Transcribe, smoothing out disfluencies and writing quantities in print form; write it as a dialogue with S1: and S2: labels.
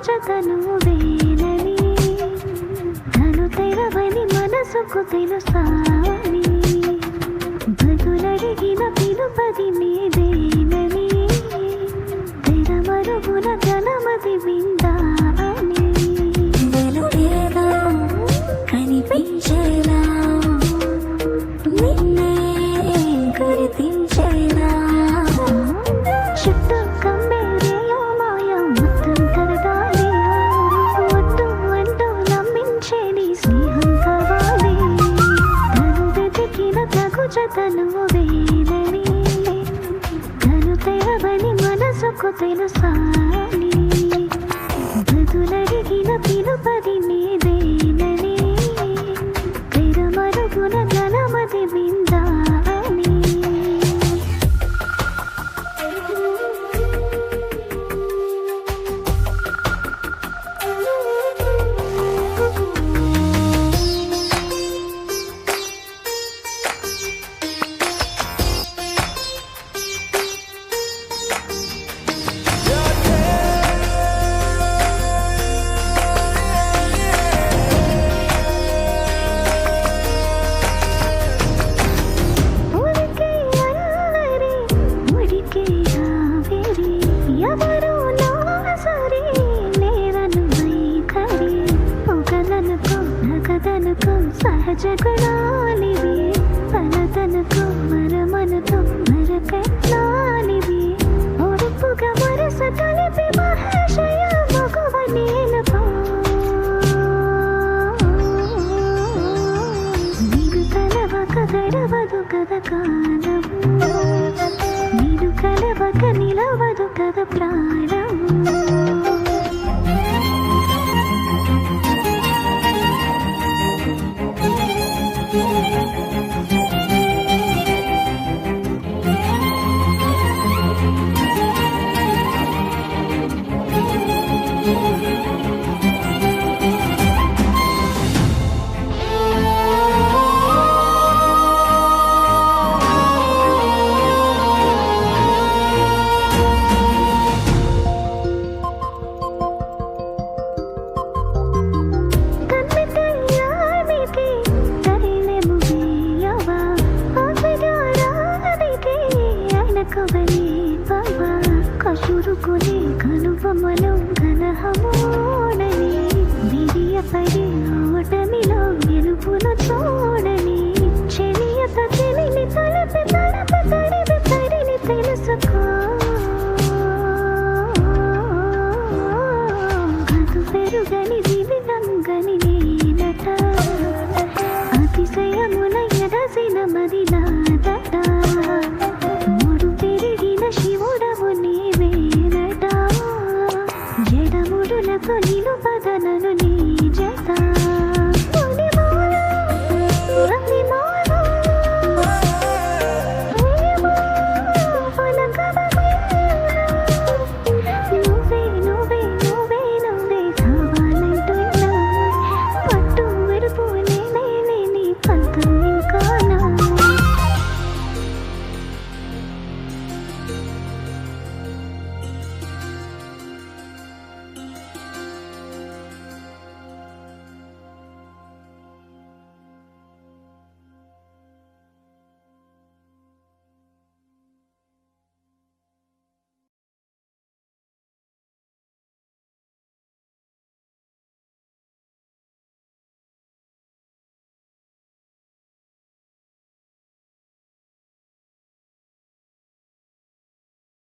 S1: జతను వేలని తను తెరవని మనసుకు తెలుసాని బదులడిగిన పిలుపది మీదేనని తెరమరుగున జనమది విందాని వెలుగేలా కనిపించేలా నిన్నే గుర్తించేలా చుట్టూ కమ్మేరేయో మాయా మొత్తం తరగాలియో వద్దు అంటూ నమ్మించేది స్నేహం కావాలి తను వెతికిన తగు జతను వేలని తను తెరవని మనసుకు తెలుసాని బదులడిగిన పిలుపది మీదేనని తెరమరుగున జనమది విందాని ఎవరు నాసరి నేరను వైఖరి పొగలనుకో నగదనుకో సహజ గుణాలివి పలతనుకో మరమనుకో మరకెట్లాలివి ఒడుపుగా వరస కలిపి మహాశయ మగువ నేనుకో నీకు కలవక గడవదు కథ కాలము నీరు కలవక నిలవదు కథ ప్రాణము కసురుకునే కనుపమలో ఘనహము